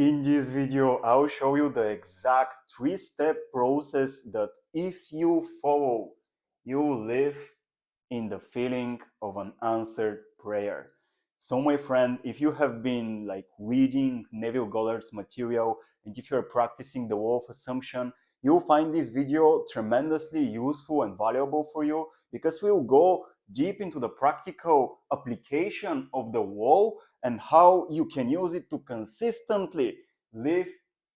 In this video, I'll show you the exact three-step process that if you follow, you live in the feeling of an answered prayer. So my friend, if you have been reading Neville Goddard's material and if you're practicing the wall of assumption, you'll find this video tremendously useful and valuable for you because we'll go deep into the practical application of the wall and how you can use it to consistently live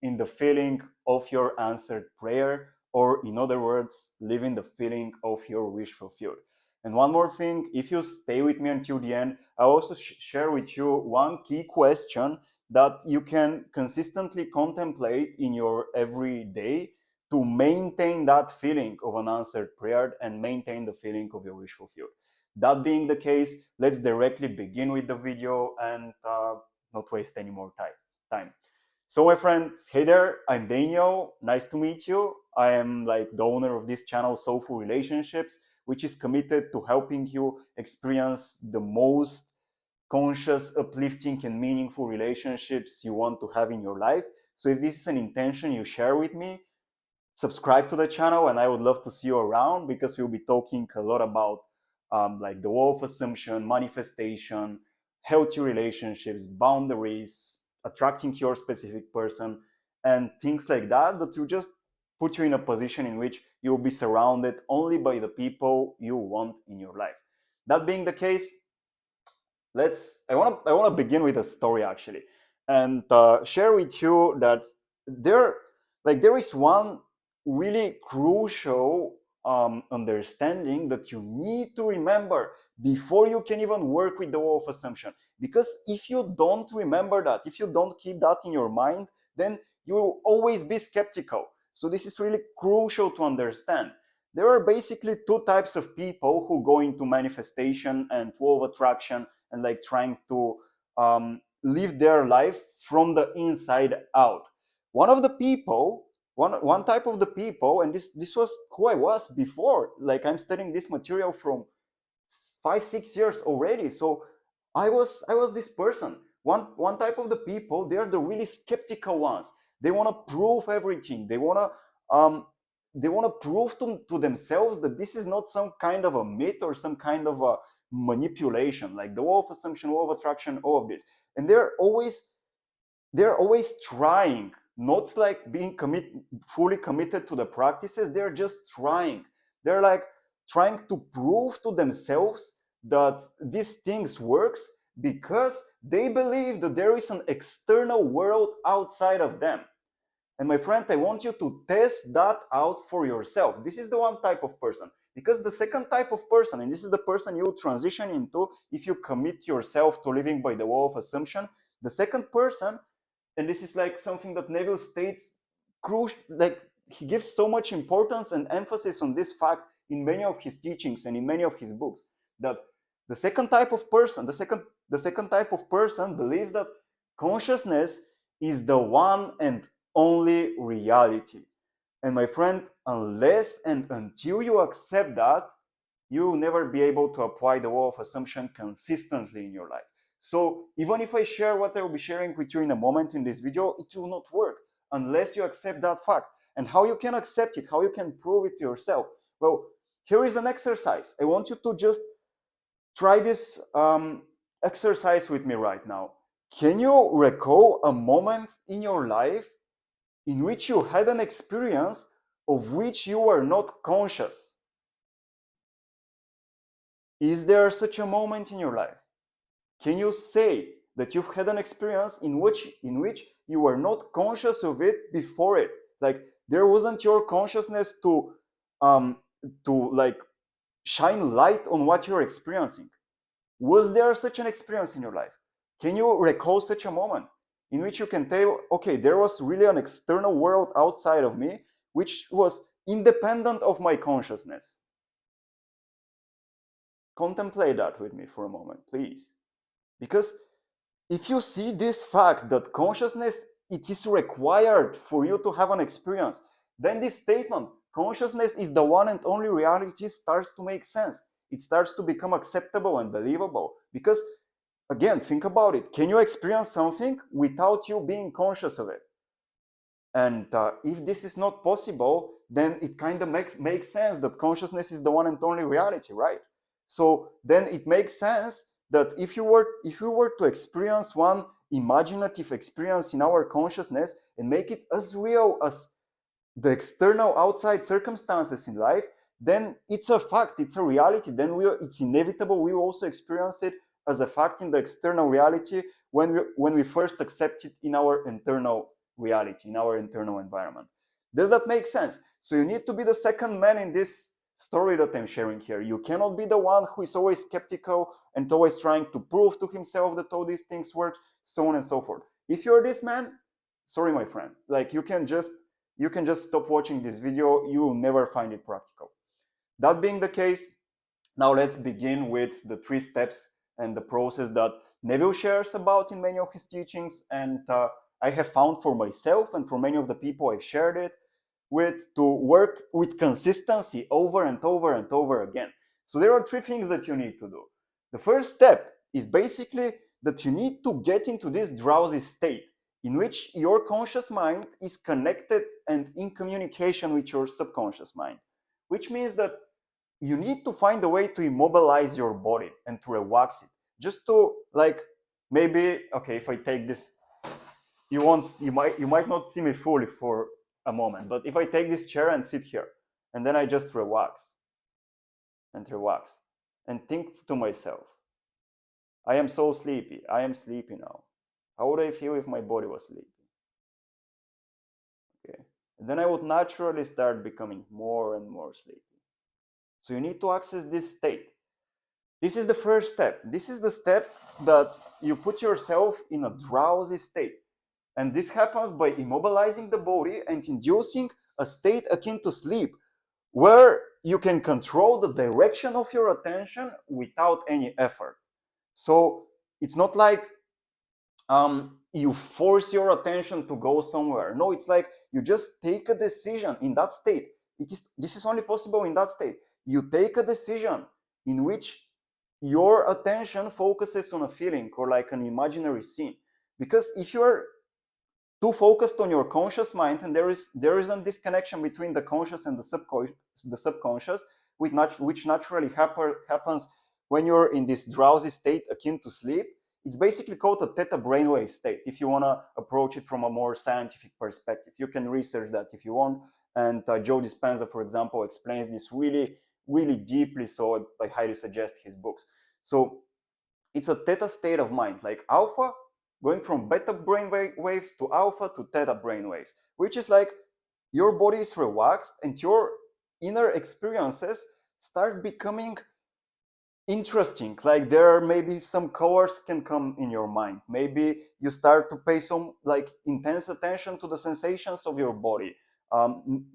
in the feeling of your answered prayer, or in other words, live in the feeling of your wish fulfilled. And one more thing, if you stay with me until the end, I'll also share with you one key question that you can consistently contemplate in your everyday to maintain that feeling of an answered prayer and maintain the feeling of your wish fulfilled. That being the case, let's directly begin with the video and not waste any more time. So my friend, hey there, I'm Daniel. Nice to meet you. I am the owner of this channel, Soulful Relationships, which is committed to helping you experience the most conscious, uplifting, and meaningful relationships you want to have in your life. So if this is an intention you share with me, subscribe to the channel, and I would love to see you around because we'll be talking a lot about the wall of assumption, manifestation, healthy relationships, boundaries, attracting your specific person, and things like that will just put you in a position in which you'll be surrounded only by the people you want in your life. That being the case, I want to begin with a story actually, and share with you that there is one really crucial understanding that you need to remember before you can even work with the wall of assumption. Because if you don't remember that, if you don't keep that in your mind, then you will always be skeptical. So this is really crucial to understand. There are basically two types of people who go into manifestation and wall of attraction and trying to live their life from the inside out. One of the people, one type of the people, and this was who I was before. I'm studying this material from 5-6 years already. So I was this person. One type of the people, they are the really skeptical ones. They want to prove everything. They want to prove to themselves that this is not some kind of a myth or some kind of a manipulation, like the wall of assumption, wall of attraction, all of this. And they're always trying, not being fully committed to the practices. They're just trying. They're trying to prove to themselves that these things works because they believe that there is an external world outside of them. And my friend, I want you to test that out for yourself. This is the one type of person. Because the second type of person, and this is the person you transition into if you commit yourself to living by the wall of assumption, the second person, and this is something that Neville states, he gives so much importance and emphasis on this fact in many of his teachings and in many of his books, that the second type of person, the second type of person believes that consciousness is the one and only reality. And my friend, unless and until you accept that, you will never be able to apply the wall of assumption consistently in your life. So even if I share what I will be sharing with you in a moment in this video, it will not work unless you accept that fact. And how you can accept it, how you can prove it to yourself? Well, here is an exercise. I want you to just try this exercise with me right now. Can you recall a moment in your life in which you had an experience of which you were not conscious? Is there such a moment in your life? Can you say that you've had an experience in which you were not conscious of it before it? There wasn't your consciousness to shine light on what you're experiencing. Was there such an experience in your life? Can you recall such a moment in which you can tell, okay, there was really an external world outside of me which was independent of my consciousness? Contemplate that with me for a moment, please. Because if you see this fact that consciousness, it is required for you to have an experience, then this statement, consciousness is the one and only reality, starts to make sense. It starts to become acceptable and believable. Because Again, think about it. Can you experience something without you being conscious of it? And if this is not possible, then it kind of makes sense that consciousness is the one and only reality, right? So then it makes sense that if you were to experience one imaginative experience in our consciousness and make it as real as the external outside circumstances in life, then it's a fact, it's a reality. Then it's inevitable we will also experience it as a fact in the external reality when we first accept it in our internal reality, in our internal environment. Does that make sense? So you need to be the second man in this story that I'm sharing here. You cannot be the one who is always skeptical and always trying to prove to himself that all these things work, so on and so forth. If you're this man, sorry, my friend, like you can just stop watching this video. You will never find it practical. That being the case, now let's begin with the 3 steps and the process that Neville shares about in many of his teachings, and I have found for myself and for many of the people I've shared it with to work with consistency over and over and over again. So there are 3 things that you need to do. The first step is basically that you need to get into this drowsy state in which your conscious mind is connected and in communication with your subconscious mind, which means that you need to find a way to immobilize your body and to relax it. Just to, like, maybe, okay, if I take this, you might not see me fully for a moment, but if I take this chair and sit here and then I just relax and think to myself, I am so sleepy, I am sleepy now. How would I feel if my body was sleepy? Okay. And then I would naturally start becoming more and more sleepy. So you need to access this state. This is the first step. This is the step that you put yourself in a drowsy state. And this happens by immobilizing the body and inducing a state akin to sleep, where you can control the direction of your attention without any effort. So it's not like you force your attention to go somewhere. No, it's like you just take a decision in that state. This is only possible in that state. You take a decision in which your attention focuses on a feeling or like an imaginary scene. Because if you're too focused on your conscious mind, and there isn't this connection between the conscious and the subconscious, which naturally happens when you're in this drowsy state akin to sleep. It's basically called a theta brainwave state. If you want to approach it from a more scientific perspective, you can research that if you want. And Joe Dispenza, for example, explains this really, really deeply. So I highly suggest his books. So it's a theta state of mind, like alpha going from beta brain waves to alpha to theta brain waves, which is like your body is relaxed and your inner experiences start becoming interesting. Like there are maybe some colors can come in your mind. Maybe you start to pay some like intense attention to the sensations of your body.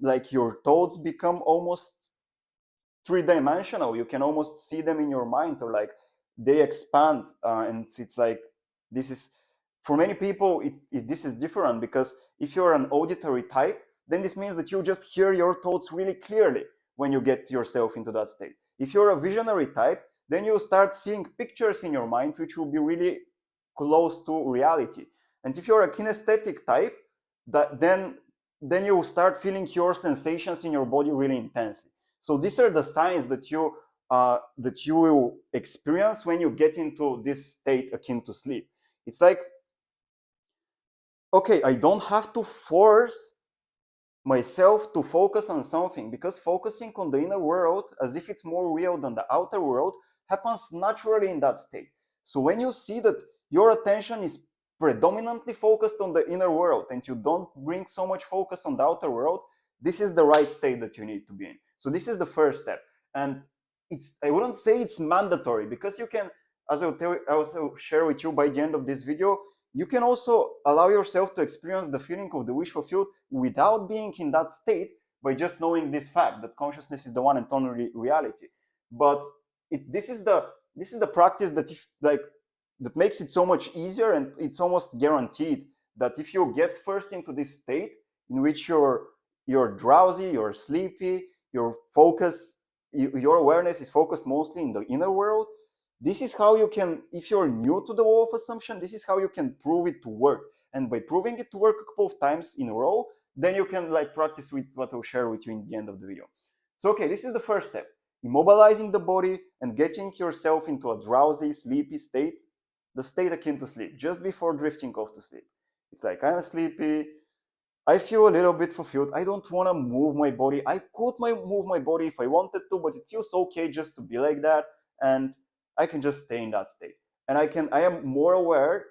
Like your thoughts become almost 3-dimensional. You can almost see them in your mind, or like they expand, and it's like this is for many people this is different, because if you're an auditory type, then this means that you just hear your thoughts really clearly when you get yourself into that state. If you're a visionary type, then you start seeing pictures in your mind which will be really close to reality. And if you're a kinesthetic type, then you will start feeling your sensations in your body really intensely. So these are the signs that you will experience when you get into this state akin to sleep. It's like, okay, I don't have to force myself to focus on something, because focusing on the inner world as if it's more real than the outer world happens naturally in that state. So when you see that your attention is predominantly focused on the inner world and you don't bring so much focus on the outer world, this is the right state that you need to be in. So this is the first step. And I wouldn't say it's mandatory, because you can, as I also share with you by the end of this video, you can also allow yourself to experience the feeling of the wish fulfilled without being in that state, by just knowing this fact that consciousness is the one and only reality. But this is the practice that that makes it so much easier, and it's almost guaranteed that if you get first into this state in which you're drowsy, you're sleepy, your awareness is focused mostly in the inner world, This is how you can, if you're new to the law of assumption, this is how you can prove it to work. And by proving it to work a couple of times in a row, then you can like practice with what I'll share with you in the end of the video. So okay, this is the first step. Immobilizing the body and getting yourself into a drowsy, sleepy state, the state akin to sleep, just before drifting off to sleep. It's like, I'm sleepy, I feel a little bit fulfilled. I don't want to move my body. I could move my body if I wanted to, but it feels okay just to be like that, and I can just stay in that state. And I am more aware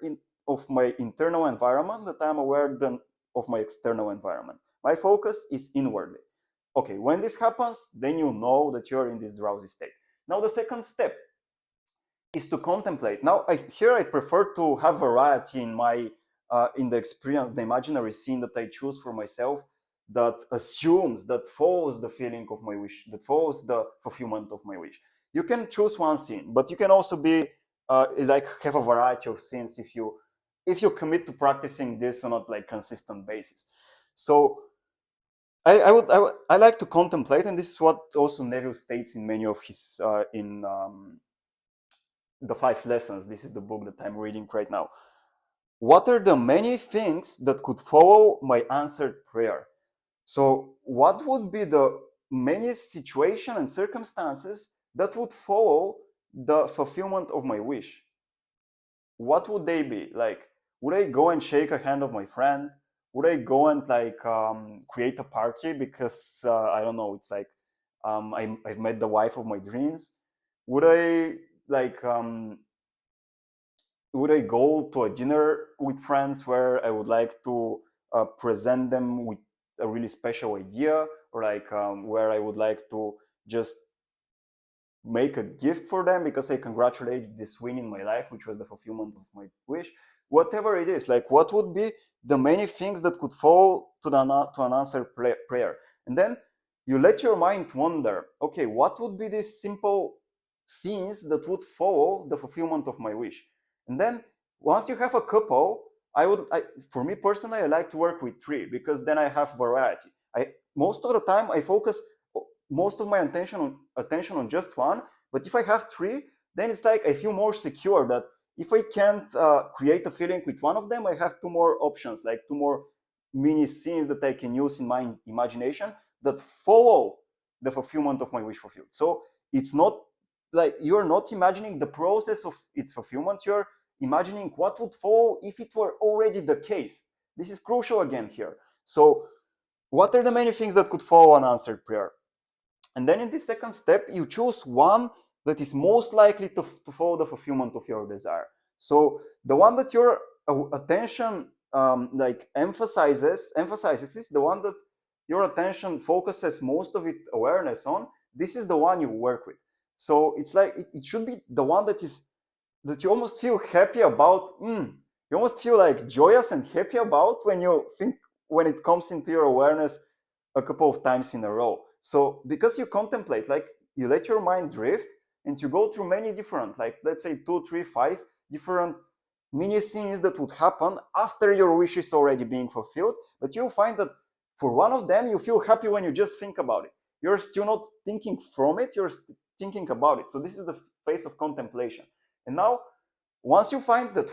of my internal environment than I'm aware of my external environment. My focus is inwardly. Okay, when this happens, then you know that you're in this drowsy state. Now the second step is to contemplate. Now here I prefer to have variety in the experience, the imaginary scene that I choose for myself, that assumes, that follows the feeling of my wish, that follows the fulfillment of my wish. You can choose one scene, but you can also be like have a variety of scenes if you commit to practicing this on a like consistent basis. So I like to contemplate, and this is what also Neville states in many of his in the 5 lessons. This is the book that I'm reading right now. What are the many things that could follow my answered prayer? So what would be the many situations and circumstances that would follow the fulfillment of my wish? What would they be? Like, would I go and shake a hand of my friend? Would I go and like create a party because I don't know, it's like I've met the wife of my dreams? Would I like would I go to a dinner with friends where I would like to present them with a really special idea, or like where I would like to just make a gift for them because I congratulated this win in my life, which was the fulfillment of my wish? Whatever it is, like what would be the many things that could fall to an answered prayer? And then you let your mind wonder, okay, what would be these simple scenes that would follow the fulfillment of my wish? And then once you have a couple, for me personally, I like to work with 3 because then I have variety. Most of the time I focus most of my attention on just one, but if I have 3, then it's like I feel more secure that if I can't create a feeling with one of them, I have 2 more options, like 2 more mini scenes that I can use in my imagination that follow the fulfillment of my wish fulfilled. So it's not like you're not imagining the process of its fulfillment, you're imagining what would follow if it were already the case. This is crucial again here. So what are the many things that could follow an answered prayer? And then in this second step, you choose one that is most likely to follow the fulfillment of your desire. So the one that your attention like emphasizes is the one that your attention focuses most of its awareness on. This is the one you work with. So it's like it should be the one that you almost feel happy about. You almost feel like joyous and happy about when it comes into your awareness a couple of times in a row. So because you contemplate, like you let your mind drift and you go through many different, like let's say 2, 3, 5 different mini scenes that would happen after your wish is already being fulfilled, but you'll find that for one of them you feel happy when you just think about it. You're still not thinking from it, you're thinking about it. So this is the phase of contemplation. And now once you find that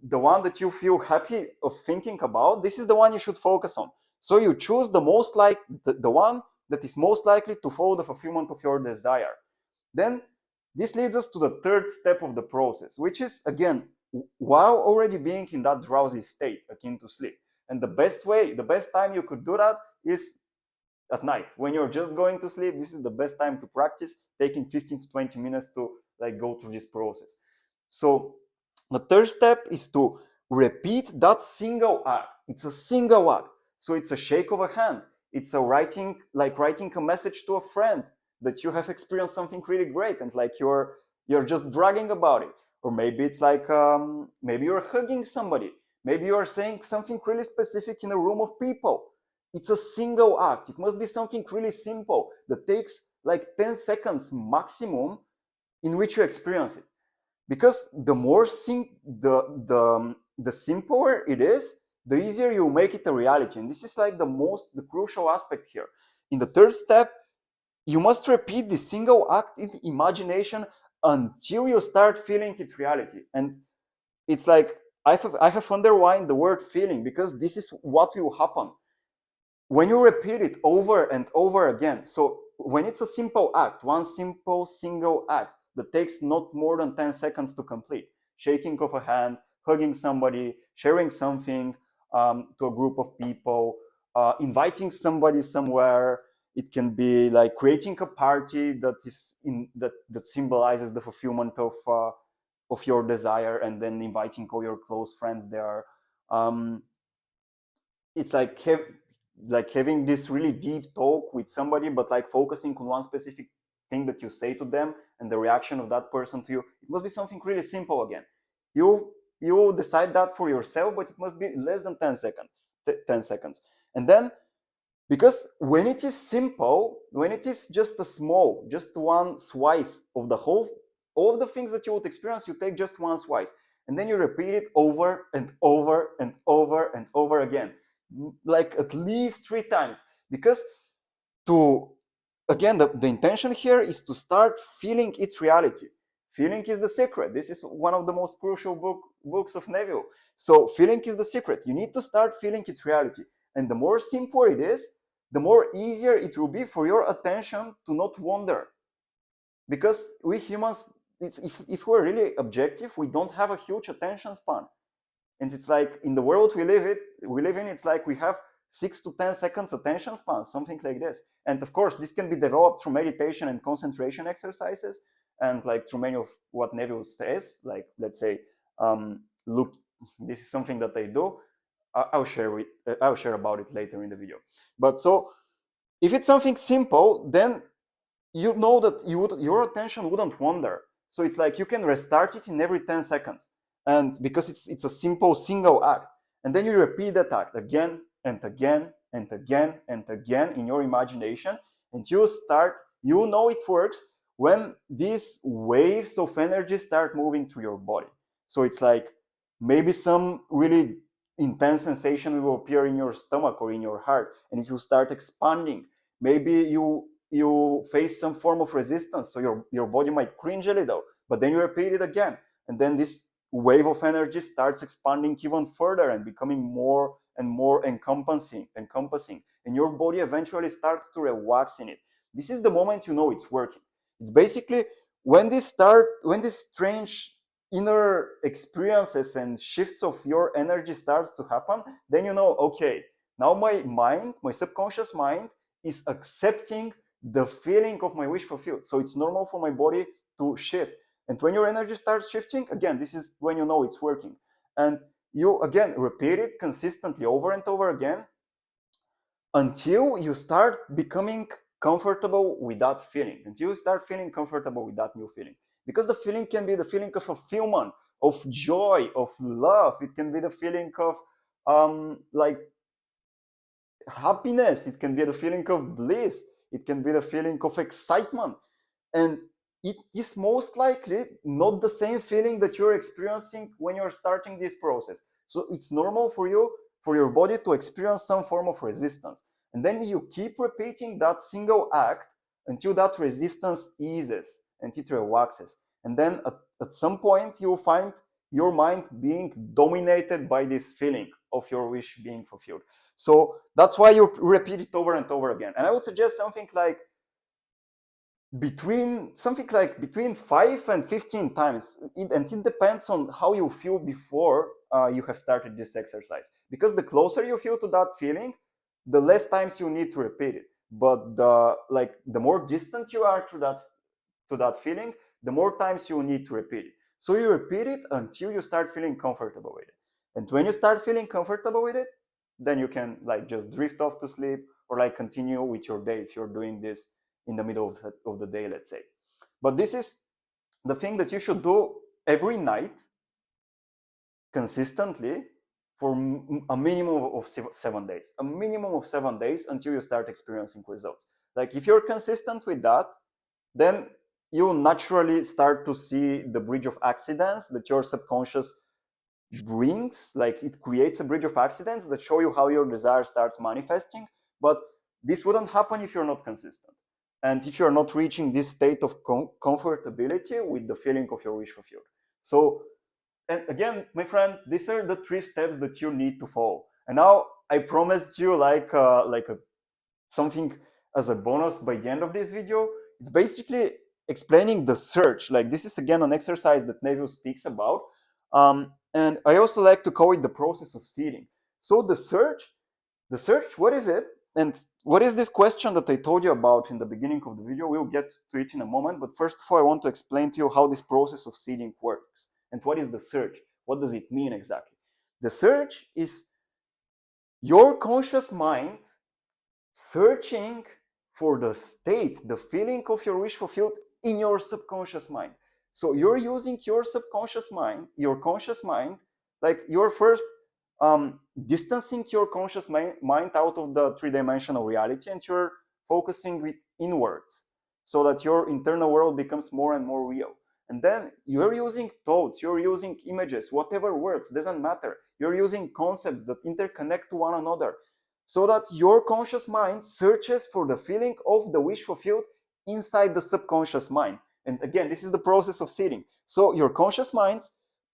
the one that you feel happy of thinking about, this is the one you should focus on. So you choose the one that is most likely to follow the fulfillment of your desire. Then this leads us to the third step of the process, which is, again, while already being in that drowsy state akin to sleep. And the best time you could do that is at night. When you're just going to sleep, this is the best time to practice, taking 15 to 20 minutes to like go through this process. So the third step is to repeat that single act. It's a single act. So it's a shake of a hand. It's writing a message to a friend that you have experienced something really great and like you're just bragging about it. Or maybe it's like maybe you're hugging somebody. Maybe you're saying something really specific in a room of people. It's a single act. It must be something really simple that takes like 10 seconds maximum in which you experience it. Because the more the simpler it is, the easier you make it a reality. And this is like the crucial aspect here. In the third step, you must repeat the single act in imagination until you start feeling its reality. And it's like, I have underlined the word feeling, because this is what will happen when you repeat it over and over again. So when it's a simple act, one simple single act that takes not more than 10 seconds to complete, shaking of a hand, hugging somebody, sharing something to a group of people, inviting somebody somewhere. It can be like creating a party that symbolizes the fulfillment of your desire, and then inviting all your close friends there. It's like having this really deep talk with somebody, but like focusing on one specific thing that you say to them and the reaction of that person to you. It must be something really simple again. You decide that for yourself, but it must be less than 10 seconds. 10 seconds. And then, because when it is simple, when it is just a small, just one slice of the whole, all of the things that you would experience, you take just one slice, and then you repeat it over and over and over and over again, like at least 3 times. Because to, again, the intention here is to start feeling its reality. Feeling is the secret. This is one of the most crucial books of Neville. So feeling is the secret. You need to start feeling its reality. And the more simpler it is, the more easier it will be for your attention to not wander. Because we humans, if we're really objective, we don't have a huge attention span. And it's like, in the world we live in, it's like we have 6 to 10 seconds attention span, something like this. And of course, this can be developed through meditation and concentration exercises, and like through many of what Neville says, like, let's say, look, this is something that I do. I'll share about it later in the video. But so, if it's something simple, then you know that your attention wouldn't wander. So it's like you can restart it in every 10 seconds. And because it's a simple single act. And then you repeat that act again and again and again and again in your imagination. And you know it works when these waves of energy start moving through your body. So it's like maybe some really intense sensation will appear in your stomach or in your heart, and it will start expanding. Maybe you face some form of resistance, so your body might cringe a little, but then you repeat it again, and then this wave of energy starts expanding even further and becoming more and more encompassing, and your body eventually starts to relax in it. This is the moment you know it's working. It's basically when this strange inner experiences and shifts of your energy starts to happen, then you know, okay, now my subconscious mind is accepting the feeling of my wish fulfilled. So it's normal for my body to shift. And when your energy starts shifting, again, this is when you know it's working. And you, again, repeat it consistently over and over again until you start becoming comfortable with that feeling, until you start feeling comfortable with that new feeling. Because the feeling can be the feeling of fulfillment, of joy, of love. It can be the feeling of like happiness. It can be the feeling of bliss. It can be the feeling of excitement. And it is most likely not the same feeling that you're experiencing when you're starting this process. So it's normal for your body to experience some form of resistance. And then you keep repeating that single act until that resistance eases and it relaxes. And then at some point, you'll find your mind being dominated by this feeling of your wish being fulfilled. So that's why you repeat it over and over again. And I would suggest something like between 5 and 15 times, and it depends on how you feel before you have started this exercise. Because the closer you feel to that feeling, the less times you need to repeat it. But the more distant you are to that feeling, the more times you need to repeat it. So you repeat it until you start feeling comfortable with it. And when you start feeling comfortable with it, then you can like just drift off to sleep, or like continue with your day if you're doing this in the middle of the day, let's say. But this is the thing that you should do every night consistently for a minimum of 7 days. A minimum of 7 days until you start experiencing results. Like if you're consistent with that, then you naturally start to see the bridge of accidents that your subconscious brings. Like it creates a bridge of accidents that show you how your desire starts manifesting. But this wouldn't happen if you're not consistent. and if you're not reaching this state of comfortability with the feeling of your wish fulfilled. So, and again, my friend, these are the 3 steps that you need to follow. And now I promised you like something as a bonus by the end of this video. It's basically explaining the search. Like this is again an exercise that Neville speaks about. And I also like to call it the process of seeding. So the search, what is it? And what is this question that I told you about in the beginning of the video? We'll get to it in a moment. But first of all, I want to explain to you how this process of seeding works. And what is the search? What does it mean exactly? The search is your conscious mind searching for the state, the feeling of your wish fulfilled in your subconscious mind. So you're using your subconscious mind, your conscious mind, like you're first distancing your conscious mind out of the 3-dimensional reality, and you're focusing it inwards so that your internal world becomes more and more real. And then you're using thoughts, you're using images, whatever works, doesn't matter. You're using concepts that interconnect to one another, so that your conscious mind searches for the feeling of the wish fulfilled inside the subconscious mind. And again, this is the process of seeding. So your conscious mind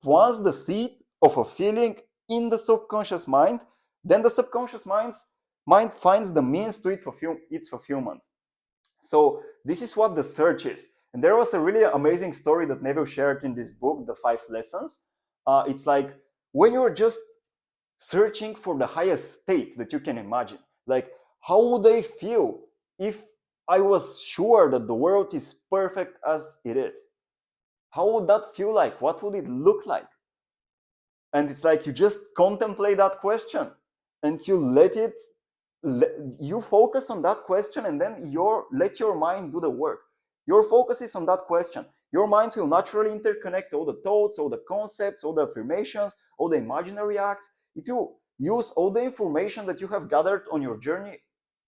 plants the seed of a feeling in the subconscious mind, then the subconscious mind finds the means to its fulfillment. So this is what the search is. And there was a really amazing story that Neville shared in this book, The 5 Lessons. It's like when you're just searching for the highest state that you can imagine. Like, how would I feel if I was sure that the world is perfect as it is? How would that feel like? What would it look like? And it's like you just contemplate that question and you focus on that question, and then let your mind do the work. Your focus is on that question. Your mind will naturally interconnect all the thoughts, all the concepts, all the affirmations, all the imaginary acts. It will use all the information that you have gathered on your journey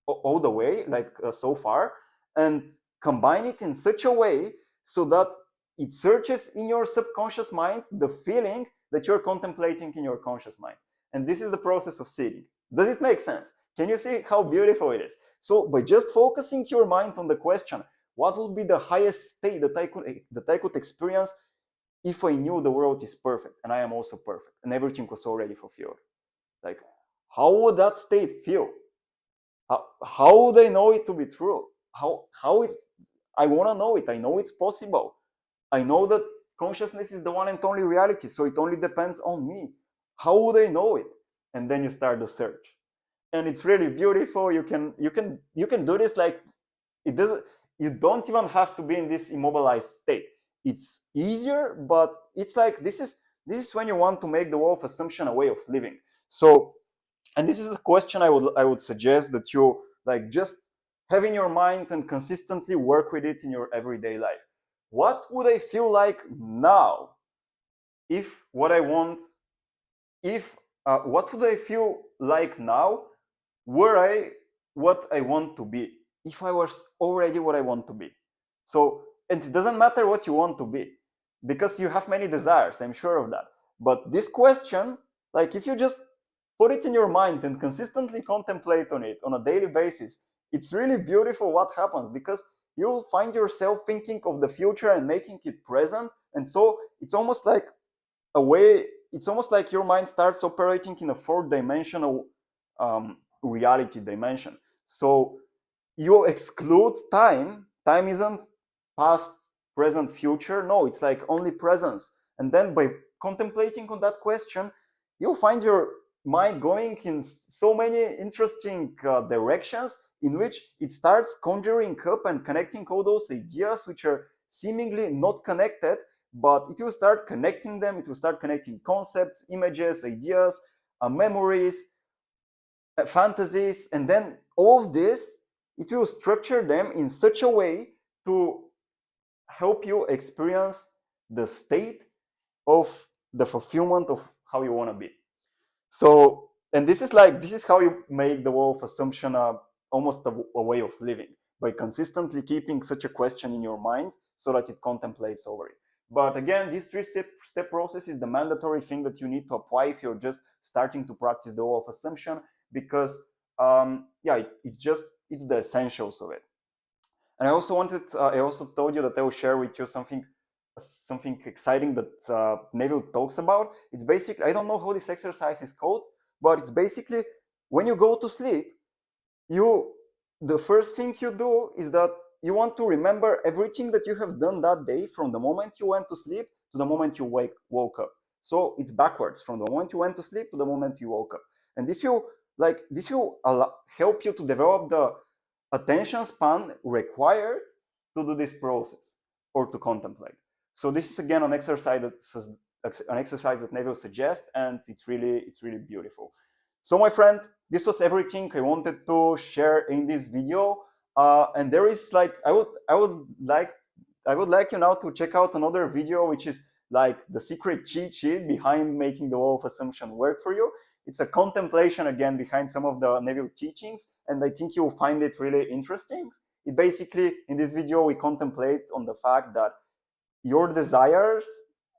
all the way, like so far, and combine it in such a way so that it searches in your subconscious mind the feeling that you're contemplating in your conscious mind. And this is the process of seeding. Does it make sense? Can you see how beautiful it is? So by just focusing your mind on the question, what would be the highest state that I could experience if I knew the world is perfect and I am also perfect and everything was already fulfilled? Like, how would that state feel? How would I know it to be true? I want to know it. I know it's possible. I know that consciousness is the one and only reality, so it only depends on me. How would I know it? And then you start the search. And it's really beautiful. You can do this like it doesn't. You don't even have to be in this immobilized state. It's easier, but it's like this is when you want to make the wall of assumption a way of living. So, and this is the question I would suggest that you like just have in your mind and consistently work with it in your everyday life. What would I feel like now if what I want, what would I feel like now were I what I want to be, if I was already what I want to be? So, and it doesn't matter what you want to be, because you have many desires, I'm sure of that. But this question, like if you just put it in your mind and consistently contemplate on it on a daily basis, it's really beautiful what happens, because you'll find yourself thinking of the future and making it present. And so it's almost like your mind starts operating in a 4-dimensional reality dimension. So you exclude time. Time isn't past, present, future. No, it's like only presence. And then by contemplating on that question, you'll find your mind going in so many interesting directions, in which it starts conjuring up and connecting all those ideas which are seemingly not connected, but it will start connecting them. It will start connecting concepts, images, ideas, memories, fantasies, and then all of this, it will structure them in such a way to help you experience the state of the fulfillment of how you want to be. So, and this is how you make the wall of assumption almost a way of living, by consistently keeping such a question in your mind so that it contemplates over it. But again, this 3-step process is the mandatory thing that you need to apply if you're just starting to practice the wall of assumption, because it's the essentials of it. And I also told you that I will share with you something exciting that Neville talks about. It's basically, I don't know how this exercise is called, but it's basically when you go to sleep, you the first thing you do is that you want to remember everything that you have done that day from the moment you went to sleep to the moment you woke up. So it's backwards from the moment you went to sleep to the moment you woke up. And this will help you to develop the attention span required to do this process or to contemplate. So this is again an exercise that Neville suggests, and it's really beautiful. So my friend, this was everything I wanted to share in this video. And there is like I would like you now to check out another video, which is like the secret cheat sheet behind making the wall of assumption work for you. It's a contemplation again behind some of the Neville teachings, and I think you will find it really interesting. It basically, in this video, we contemplate on the fact that your desires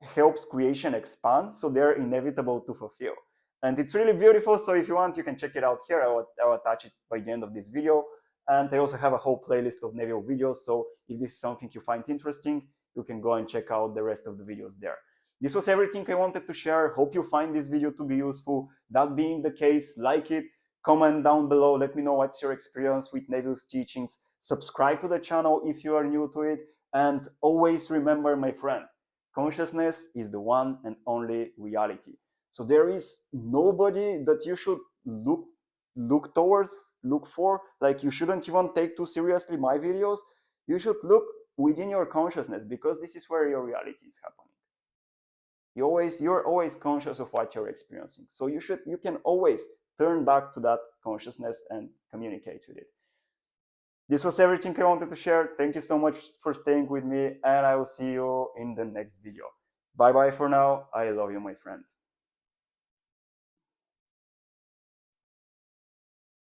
helps creation expand, so they're inevitable to fulfill. And it's really beautiful, so if you want, you can check it out here. I will attach it by the end of this video. And I also have a whole playlist of Neville videos, so if this is something you find interesting, you can go and check out the rest of the videos there. This was everything I wanted to share. Hope you find this video to be useful. That being the case, like it, comment down below, let me know what's your experience with Neville's teachings. Subscribe to the channel if you are new to it, and always remember, my friend, consciousness is the one and only reality. So there is nobody that you should look towards, look for. Like, you shouldn't even take too seriously my videos. You should look within your consciousness, because this is where your reality is happening. You're always conscious of what you're experiencing. So you can always turn back to that consciousness and communicate with it. This was everything I wanted to share. Thank you so much for staying with me, and I will see you in the next video. Bye bye for now. I love you, my friend.